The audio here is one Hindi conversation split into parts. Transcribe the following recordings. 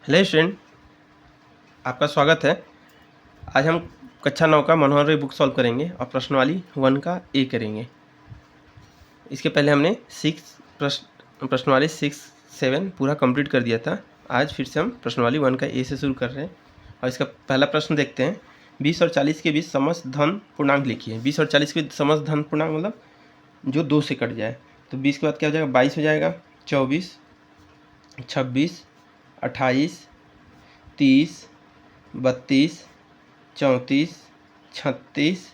हेलो स्टूडेंट, आपका स्वागत है। आज हम कक्षा 9 का मनोहर बुक सॉल्व करेंगे और प्रश्नवाली 1 का ए करेंगे। इसके पहले हमने प्रश्नवाली 6, 7 पूरा कंप्लीट कर दिया था। आज फिर से हम प्रश्नवाली 1 का ए से शुरू कर रहे हैं और इसका पहला प्रश्न देखते हैं। 20 और 40 के बीच समस्त धन पूर्णांक लिखिए। 20 और 40 के बीच समस्त धन पूर्णांक मतलब जो 2 से कट जाए। तो 20 के बाद क्या हो जाएगा? 22 हो जाएगा, 24, 26, 28, 30, 32, 34, 36,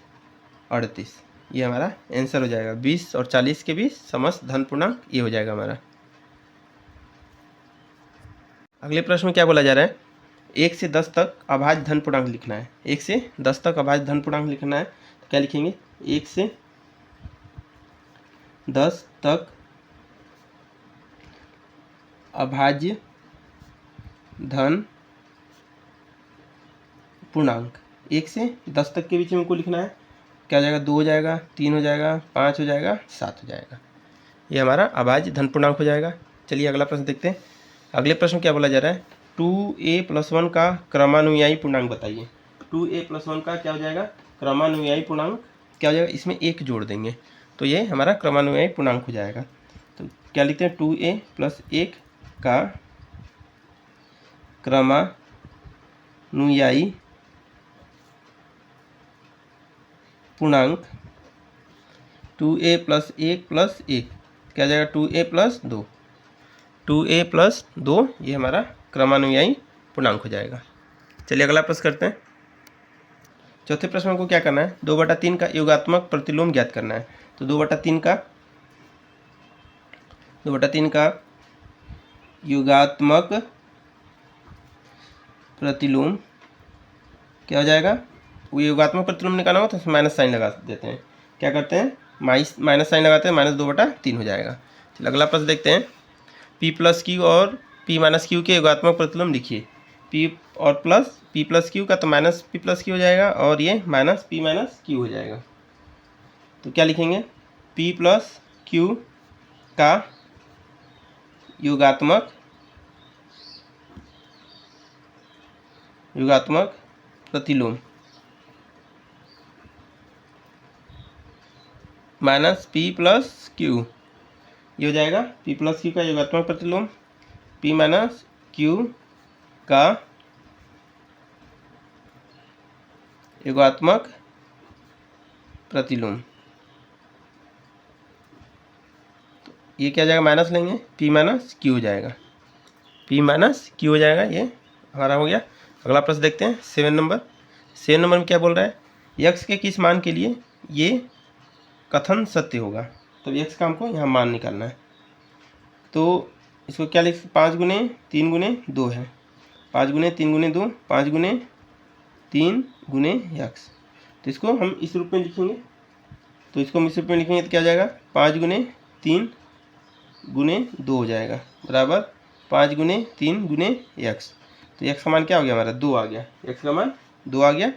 38। ये हमारा आंसर हो जाएगा। 20 और 40 के बीच समस्त धन पूर्णांक ये हो जाएगा हमारा। अगले प्रश्न में क्या बोला जा रहा है? 1 से 10 तक अभाज्य धन पूर्णांक लिखना है। 1 से 10 तक अभाज्य धन पूर्णांक लिखना है तो क्या लिखेंगे? 1 से 10 तक अभाज्य धन पूर्णांक 1 से 10 तक के बीच में हमको लिखना है। क्या हो जाएगा? 2 हो जाएगा, 3 हो जाएगा, 5 हो जाएगा, 7 हो जाएगा। ये हमारा अभाज्य धन पूर्णांक हो जाएगा। चलिए अगला प्रश्न देखते हैं। अगले प्रश्न क्या बोला जा रहा है? 2a+1 का क्रमानुयायी पूर्णांक बताइए। 2a+1 का क्या हो जाएगा? क्रमानुयायी पूर्णांक क्या हो जाएगा? इसमें 1 जोड़ देंगे तो ये हमारा क्रमानुयायी पूर्णांक हो जाएगा। तो क्या लिखते हैं? 2a+1 का क्रमानुयायी पूर्णांक 2a+1+1 क्या जाएगा? 2a+2। 2a+2 ये हमारा क्रमानुयायी पूर्णांक हो जाएगा। चलिए अगला प्रश्न करते हैं। चौथे प्रश्न में को क्या करना है? 2/3 का योगात्मक प्रतिलोम ज्ञात करना है। तो 2/3 का योगात्मक प्रतिलोम क्या हो जाएगा? वो योगात्मक प्रतिलोम निकालना हो तो माइनस साइन लगा देते हैं। क्या करते हैं? माइनस साइन लगाते हैं, -2/3 हो जाएगा। चलिए अगला प्रश्न देखते हैं। P+Q और P-Q के योगात्मक प्रतिलोम लिखिए। P और प्लस P+Q का तो -P+Q हो जाएगा और ये -P-Q हो जाएगा। तो क्या लिखेंगे? P+Q का योगात्मक प्रतिलोम -P+Q ये हो जाएगा। P+Q का योगात्मक प्रतिलोम P-Q का योगात्मक प्रतिलोम। तो ये क्या जाएगा? माइनस लेंगे, P-Q हो जाएगा। P-Q हो जाएगा। ये हमारा हो गया। अगला प्रश्न देखते हैं। 7 नंबर में क्या बोल रहा है? x के किस मान के लिए ये कथन सत्य होगा? तो x का हमको यहाँ मान निकालना है। तो इसको क्या लिख? 5 गुने 3 गुने 2 है। 5 गुने 3 गुने 2, 5 गुने 3 गुने x। तो इसको हम इस रूप में लिखेंगे। तो इसको हम इस रूप में लिखेंगे तो क्या हो जाएगा? 5 गुने 3 गुने 2 हो जाएगा बराबर 5 गुने 3 गुने x। तो x का मान क्या हो गया? हमारा 2 आ गया। x का मान 2 आ गया।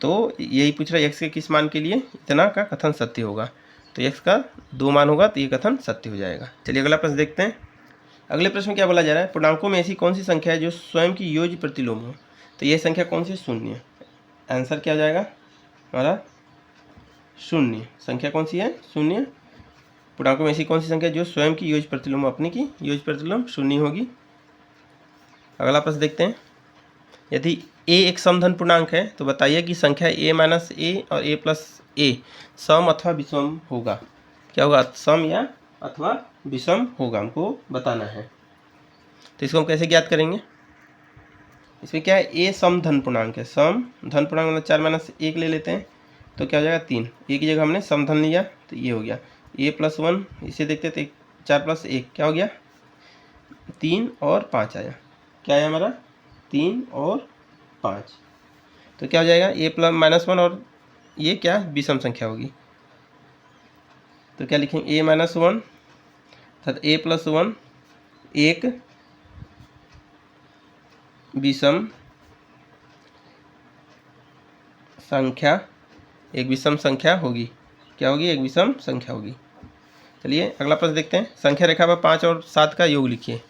तो यही पूछ रहा है x के किस मान के लिए इतना का कथन सत्य होगा। तो x का 2 मान होगा तो ये कथन सत्य हो जाएगा। चलिए अगला प्रश्न देखते हैं। अगले प्रश्न में क्या बोला जा रहा है? पूर्णांकों में ऐसी कौन सी संख्या है जो स्वयं की योज्य प्रतिलोम हो? तो ये संख्या कौन सी? शून्य। आंसर क्या हो जाएगा हमारा? शून्य। संख्या कौन सी है? शून्य। पूर्णांकों में ऐसी कौन सी संख्या जो स्वयं की योज्य प्रतिलोम अपने की योज्य प्रतिलोम शून्य होगी। अगला प्रश्न देखते हैं। यदि a एक समधन पूर्णांक है तो बताइए कि संख्या a-a और a+a सम अथवा विषम होगा। क्या होगा? सम या अथवा विषम होगा, हमको बताना है। तो इसको हम कैसे ज्ञात करेंगे? इसमें क्या है? a समधन पूर्णांक है। सम धन पूर्णांक मतलब 4-1 ले लेते हैं तो क्या हो जाएगा? 3। a की जगह हमने समधन लिया तो ये हो गया a+1। इसे देखते थे 4 + 1 क्या हो गया? 3 और 5 आया। क्या है हमारा? 3 और 5। तो क्या हो जाएगा? a+-1 और ये क्या विषम संख्या होगी। तो क्या लिखेंगे? a-1 अर्थात a+1 एक विषम संख्या होगी। क्या होगी? एक विषम संख्या होगी। चलिए अगला प्रश्न देखते हैं। संख्या रेखा पर 5 और 7 का योग लिखिए।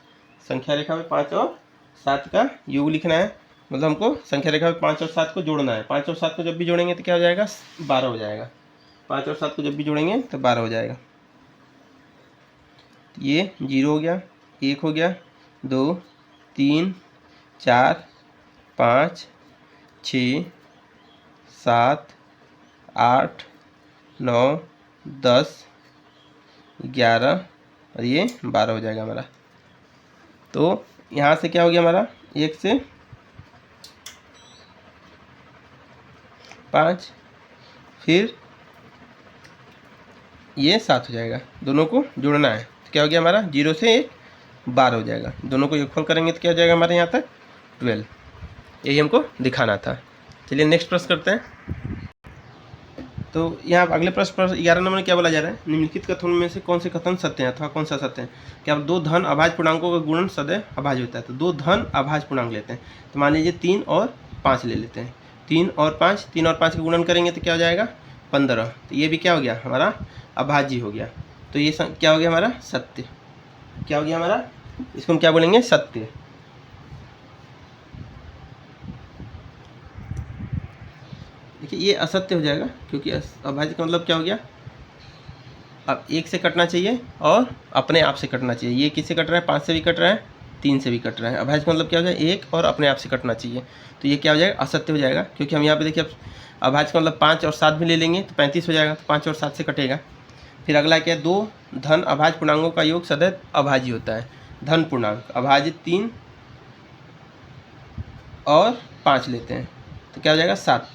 संख्या रेखा में 5 और 7 का योग लिखना है, मतलब हमको संख्या रेखा में 5 और 7 को जोड़ना है। 5 और 7 को जब भी जोड़ेंगे तो क्या हो जाएगा, 12 हो जाएगा। 5 और 7 को जब भी जोड़ेंगे तो 12 हो जाएगा। ये 0 हो गया, 1 हो गया, 2 3 4 5 6 7 8 9 10 11 और ये 12 हो जाएगा हमारा। तो यहाँ से क्या हो गया हमारा, 1 से 5, फिर ये 7 हो जाएगा। दोनों को जोड़ना है तो क्या हो गया हमारा, 0 से 1 12 हो जाएगा। दोनों को योगफल करेंगे तो क्या हो जाएगा हमारे यहाँ तक 12। यही हमको दिखाना था। चलिए नेक्स्ट प्रश्न करते हैं। तो यहाँ अगले प्रश्न 11 नंबर में क्या बोला जा रहा है, निम्नलिखित कथनों में से कौन से कथन सत्य हैं अथवा कौन सा सत्य है। क्या 2 धन अभाज्य पूर्णांकों का गुणन सदैव अभाज्य होता है। तो 2 धन अभाज्य पूर्णांक लेते हैं, तो मान लीजिए 3 और 5 ले लेते हैं। 3 और 5 का गुणन करेंगे तो क्या हो जाएगा 15। तो ये भी क्या हो गया हमारा अभाज्य हो गया। तो ये क्या हो गया हमारा सत्य। क्या हो गया हमारा, इसको हम क्या बोलेंगे, सत्य। देखिए ये असत्य हो जाएगा, क्योंकि अभाज्य का मतलब क्या हो गया, अब 1 से कटना चाहिए और अपने आप से कटना चाहिए। ये किससे कट रहा है, 5 से भी कट रहा है, 3 से भी कट रहा है। अभाज्य का मतलब क्या हो जाएगा, 1 और अपने आप से कटना चाहिए। तो ये क्या हो जाएगा, असत्य हो जाएगा, क्योंकि हम यहाँ पे देखिए अब अभाज्य का मतलब 5 और 7 भी ले लेंगे तो 35 हो जाएगा। तो 5 और 7 से कटेगा। फिर अगला क्या है, 2 धन अभाज्य पूर्णांकों का योग सदैव अभाज्य होता है। धन पूर्णांक अभाज्य 3 और 5 लेते हैं तो क्या हो जाएगा 7।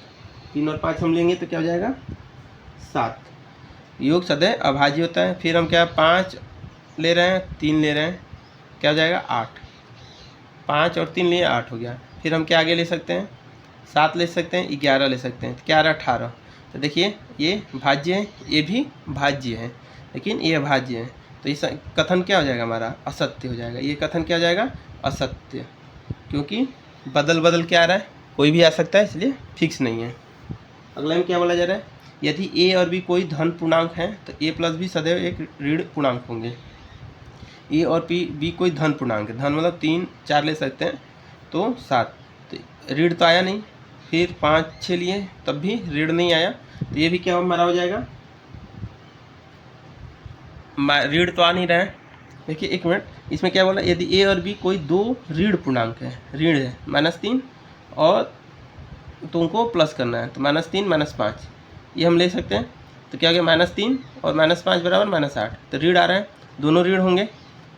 3 और 5 हम लेंगे तो क्या हो जाएगा 7। योग सदैव अभाज्य होता है। फिर हम क्या 5 ले रहे हैं, 3 ले रहे हैं, क्या हो जाएगा 8। 5 और 3 लिए 8 हो गया। फिर हम क्या आगे ले सकते हैं, 7 ले सकते हैं, 11 ले सकते हैं, 11 18। तो देखिए ये भाज्य है, ये भी भाज्य है, लेकिन ये अभाज्य है। तो इस कथन क्या हो जाएगा हमारा, असत्य हो जाएगा। ये कथन क्या हो जाएगा, असत्य, क्योंकि बदल बदल के आ रहा है, कोई भी आ सकता है, इसलिए फिक्स नहीं है। अगला में क्या बोला जा रहा है, यदि ए और बी कोई धन पूर्णांक है तो ए प्लस बी सदैव एक ऋण पूर्णांक होंगे। ए और बी कोई धन पूर्णांक है, धन मतलब 3 4 ले सकते हैं तो 7। तो ऋण तो आया नहीं, फिर 5 6 लिए तब भी ऋण नहीं आया, तो ये भी क्या हमारा हो जाएगा, ऋण तो आ नहीं रहा है। देखिए 1 मिनट, इसमें क्या बोला, यदि ए और बी कोई 2 ऋण पूर्णांक है, ऋण है -3 और तुमको प्लस करना है, तो -3 -5 ये हम ले सकते हैं। तो क्या हो गया, -3 और -5 बराबर -8। तो ऋण आ रहा है, दोनों ऋण होंगे।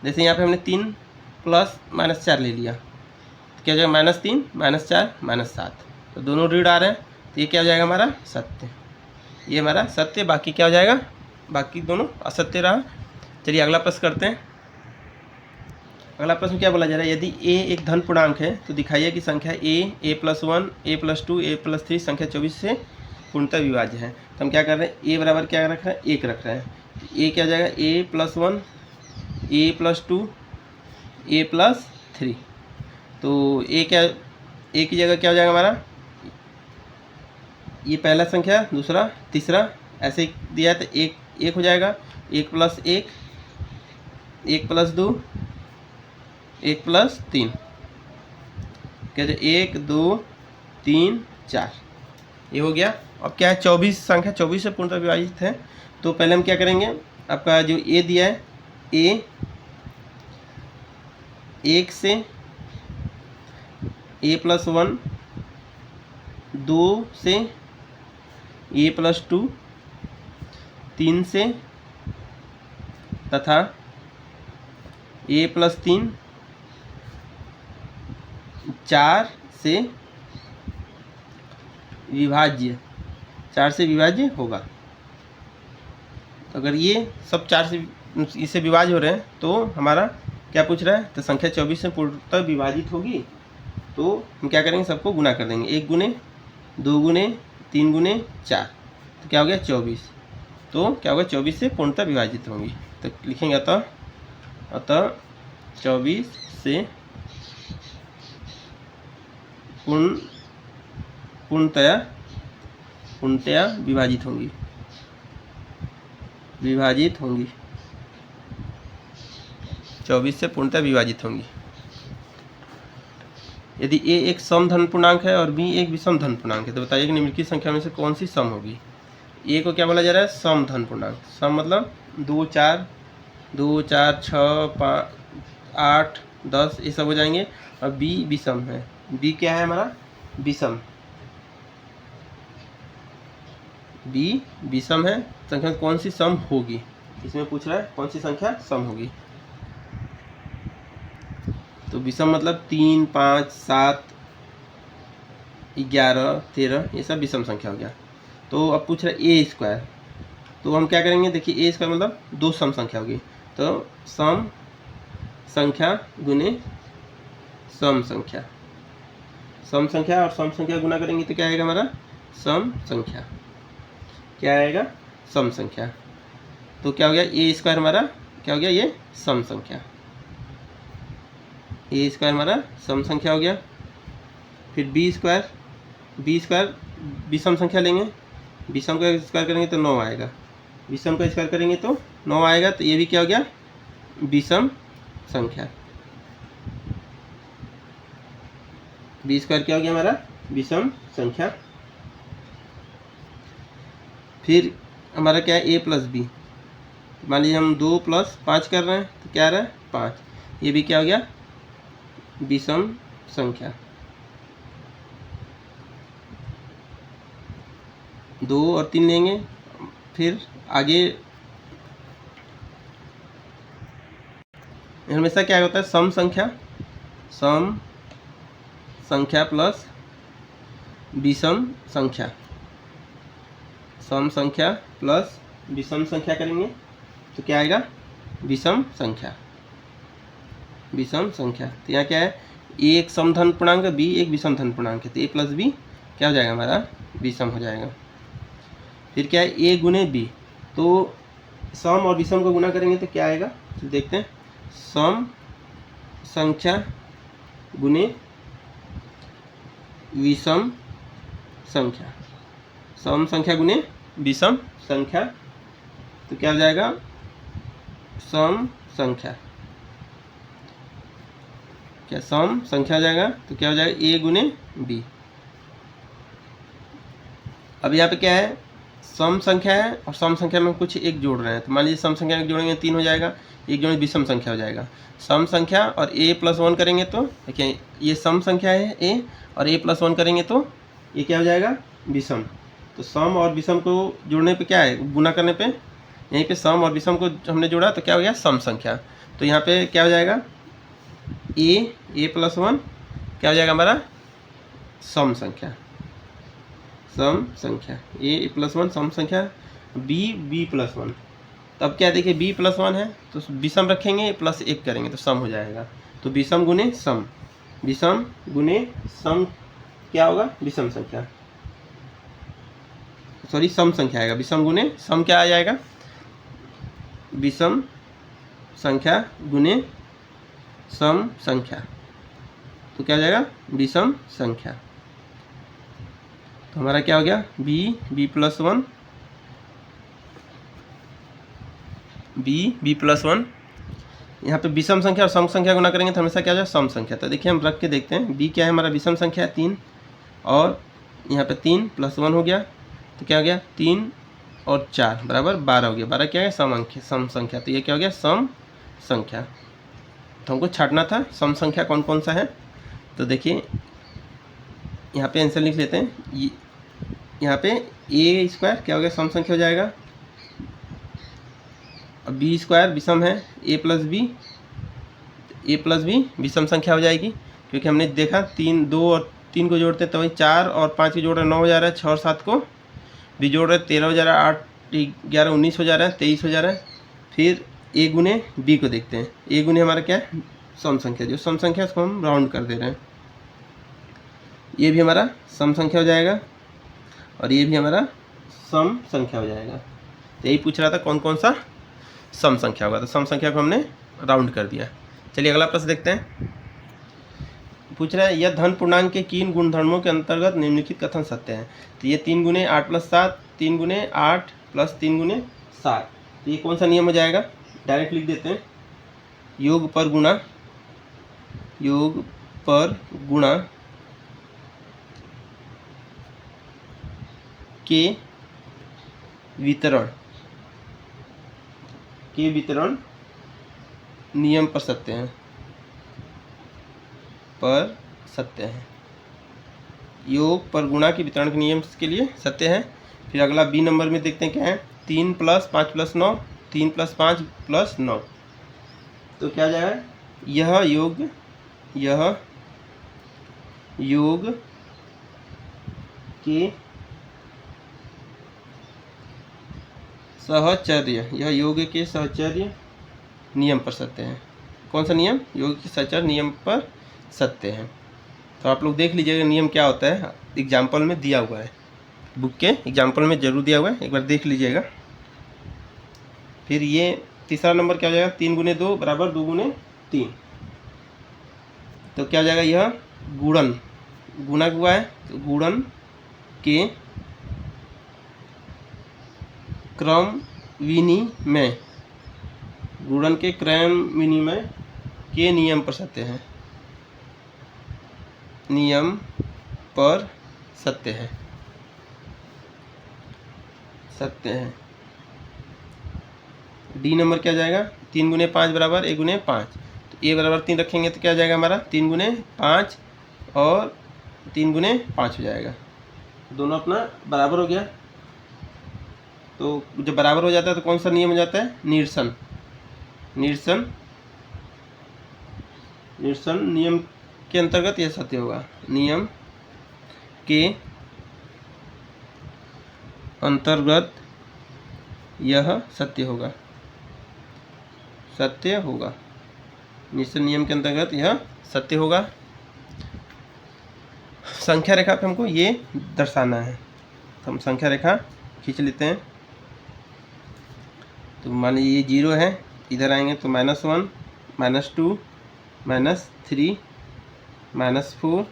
जैसे यहाँ पे हमने 3 प्लस -4 ले लिया तो क्या हो जाएगा, -3 -4 -7। तो दोनों ऋण आ रहे हैं, तो ये क्या हो जाएगा हमारा सत्य। ये हमारा सत्य, बाकी क्या हो जाएगा, बाकी दोनों असत्य रहा। चलिए अगला प्रश्न करते हैं। अगला प्रश्न क्या बोला जा रहा है, यदि a एक धन पूर्णांक है तो दिखाइए कि संख्या a +1 a+2 a+3 संख्या 24 से पूर्णतः विभाज्य है। तो हम क्या कर रहे हैं, a बराबर क्या रख रहे हैं, 1 रख रहे हैं। a क्या हो जाएगा, a+1 a+2 a+3। तो a की जगह क्या हो जाएगा हमारा, ये पहला संख्या, दूसरा, तीसरा, ऐसे ही दिया है तो 1 हो जाएगा। 1 + 1 1 + 2 1 + 3, क्या 1 2 3 4, ये हो गया। अब क्या है, 24 संख्या 24 से पूर्णतः विभाजित है। तो पहले हम क्या करेंगे, आपका जो a दिया है, a 1 से a+1, 2 से a+2, 3 से तथा a+3, 4 से विभाज्य, 4 से विभाज्य होगा। तो अगर ये सब 4 से इससे विभाज्य हो रहे हैं तो हमारा क्या पूछ रहा है, तो संख्या 24 से पूर्णतः विभाजित होगी। तो हम क्या करेंगे, सबको गुना कर देंगे, 1 गुने 2 गुने 3 गुने 4, तो क्या हो गया 24। तो क्या होगा, 24 से पूर्णतः विभाजित होंगी। तो लिखेंगे अतः 24 से पूर्णतया विभाजित होंगी। 24 से पूर्णतः विभाजित होंगी। यदि ए एक सम धन पूर्णांक है और बी एक विषम धन पूर्णांक है तो बताइए कि निम्नलिखित संख्या में से कौन सी सम होगी। ए को क्या बोला जा रहा है, सम धन पूर्णांक। सम मतलब 2 4 6 5 8 10 ये सब हो जाएंगे। और बी विषम है। बी क्या है हमारा, विषम। बी विषम है। संख्या कौन सी सम होगी, इसमें पूछ रहा है कौन सी संख्या सम होगी। तो विषम मतलब 3 5 7 11 13 ये सब विषम संख्या हो गया। तो अब पूछ रहा है ए स्क्वायर, तो हम क्या करेंगे, देखिए ए स्क्वायर मतलब 2 सम संख्या होगी। तो सम संख्या गुने सम संख्या, सम संख्या और सम संख्या गुना करेंगे तो क्या आएगा हमारा, सम संख्या। क्या आएगा, सम संख्या। तो क्या हो गया, ए स्क्वायर हमारा क्या हो गया, ये सम संख्या। ए स्क्वायर हमारा सम संख्या हो गया। फिर बी स्क्वायर विषम संख्या लेंगे। विषम का स्क्वायर करेंगे तो 9 आएगा। विषम का स्क्वायर करेंगे तो 9 आएगा। तो ये भी क्या हो गया, विषम संख्या। बी स्क्वायर क्या हो गया हमारा, विषम संख्या। फिर हमारा क्या है, ए प्लस बी। मान लीजिए हम 2 + 5 कर रहे हैं तो क्या आ रहा है, 5। ये भी क्या हो गया, विषम संख्या। 2 और 3 लेंगे। फिर आगे हमेशा क्या होता है, सम संख्या प्लस विषम संख्या। सम संख्या प्लस विषम संख्या करेंगे तो क्या आएगा, विषम संख्या। विषम संख्या। तो यहाँ क्या है, ए एक समधन पूर्णांक, बी एक विषम धन पूर्णांक है। तो ए प्लस बी क्या हो जाएगा हमारा, विषम हो जाएगा। फिर क्या है, ए गुने बी। तो सम और विषम को गुना करेंगे तो क्या आएगा, तो देखते हैं। सम संख्या गुने विषम संख्या। सम संख्या गुने विषम संख्या तो क्या हो जाएगा, सम संख्या। क्या सम संख्या हो जाएगा तो क्या हो जाएगा, ए गुने बी। अब यहाँ पे क्या है, सम संख्या है और सम संख्या में कुछ एक जोड़ रहे हैं। तो मान लीजिए सम संख्या में जोड़ेंगे 3 हो जाएगा, एक जोड़ेंगे विषम संख्या हो जाएगा। सम संख्या और ए प्लस 1 करेंगे तो देखिए ये सम संख्या है ए, और ए प्लस 1 करेंगे तो ये क्या हो जाएगा, विषम। तो सम और विषम को जोड़ने पे क्या है, गुना करने पे यहीं पे सम और विषम को हमने जोड़ा तो क्या हो गया, सम संख्या। तो यहाँ पे क्या हो जाएगा, ए प्लस 1 क्या हो जाएगा हमारा, सम संख्या। सम संख्या ए प्लस 1 सम संख्या। B plus 1। तब क्या देखिए, बी प्लस 1 है तो विषम रखेंगे, प्लस 1 करेंगे तो सम हो जाएगा। तो विषम गुने सम, विषम गुने सम क्या होगा, विषम संख्या, सॉरी सम संख्या आएगा। विषम गुने सम क्या आ जाएगा, विषम संख्या गुने सम संख्या। तो क्या हो जाएगा, विषम संख्या। तो हमारा क्या हो गया, बी प्लस 1 बी प्लस 1। यहाँ पे विषम संख्या और सम संख्या गुना करेंगे तो हमेशा क्या हो जाए, सम संख्या। तो देखिए हम रख के देखते हैं, बी क्या है हमारा, विषम संख्या है 3, और यहाँ पे 3 + 1 हो गया तो क्या हो गया, 3 और 4 बराबर 12 हो गया। 12 क्या है, सम संख्या। तो ये क्या हो गया, सम संख्या। तो हमको छाटना था सम संख्या कौन कौन सा है। तो देखिए यहाँ पे आंसर लिख लेते हैं। यहाँ पे ए स्क्वायर क्या हो गया, सम संख्या हो जाएगा। अब बी स्क्वायर विषम है, ए प्लस बी विषम संख्या हो जाएगी, क्योंकि हमने देखा 2 और 3 को जोड़ते तो वही 4 और 5 को जोड़ रहे 9 हो जा रहा है, 6 और 7 को भी जोड़ रहे 13 हो जा रहा है, 8 11 19 हो जा रहा है, 23 हो जा रहा है। फिर ए गुने बी को देखते हैं। ए गुने हमारा क्या है, सम संख्या। जो सम संख्या उसको हम राउंड कर दे रहे हैं। ये भी हमारा सम संख्या हो जाएगा और ये भी हमारा सम संख्या हो जाएगा। तो यही पूछ रहा था कौन कौन सा सम संख्या होगा। तो सम संख्या को हमने राउंड कर दिया। चलिए अगला प्रश्न देखते हैं। पूछ रहा है, यह धन पूर्णांक के किन गुणधर्मों के अंतर्गत निम्नलिखित कथन सत्य है। तो ये 3 गुने 8 + 7, 3 गुने 8 + 3 गुने 7। तो ये कौन सा नियम हो जाएगा, डायरेक्ट लिख देते हैं। योग पर गुणा, योग पर गुणा के वितरण नियम पर सत्य है। योग पर गुणा के वितरण के नियम के लिए सत्य है। फिर अगला बी नंबर में देखते हैं क्या है, 3 + 5 + 9, 3 + 5 + 9, तो क्या हो जाएगा, यह योग के सहचर्य नियम पर सत्य है। कौन सा नियम? योग के सहचर्य नियम पर सत्य है। तो आप लोग देख लीजिएगा नियम क्या होता है, एग्जाम्पल में दिया हुआ है, बुक के एग्जाम्पल में जरूर दिया हुआ है, एक बार देख लीजिएगा। फिर ये तीसरा नंबर क्या हो जाएगा, 3 × 2 = 2 × 3, तो क्या हो जाएगा, यह गुणा हुआ है, तो गुणन के क्रम विनिमय के नियम पर सत्य है। डी नंबर क्या जाएगा, 3 × 5 = 1 × 5, तो a = 3 रखेंगे तो क्या जाएगा हमारा, 3 × 5 और 3 × 5 हो जाएगा, दोनों अपना बराबर हो गया। तो जब बराबर हो जाता है तो कौन सा नियम हो जाता है, निरसन नियम के अंतर्गत यह सत्य होगा। नियम के अंतर्गत यह सत्य होगा। निरसन नियम के अंतर्गत यह सत्य होगा। संख्या रेखा पे हमको ये दर्शाना है, तो हम संख्या रेखा खींच लेते हैं। तो मान लीजिए ये 0 है, इधर आएंगे तो -1 -2 -3 -4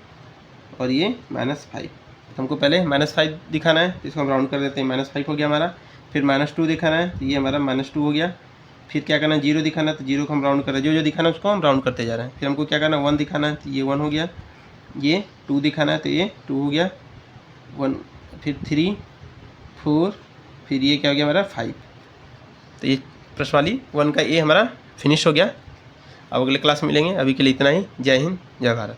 और ये -5। तो हमको पहले -5 दिखाना है, तो इसको हम राउंड कर देते हैं, -5 हो गया हमारा। फिर -2 दिखाना है, तो ये हमारा -2 हो गया। फिर क्या करना है, 0 दिखाना है, तो 0 को हम राउंड कर रहे हैं, जो दिखाना है उसको हम राउंड करते जा रहे हैं। फिर हमको क्या करना है, 1 दिखाना है, तो ये 1 हो गया। ये 2 दिखाना है, तो ये 2 हो गया, 1, फिर 3 4, फिर ये क्या हो गया हमारा 5। तो ये प्रश्न वाली 1 का ए हमारा फिनिश हो गया। अब अगले क्लास में मिलेंगे, अभी के लिए इतना ही। जय हिंद, जय भारत।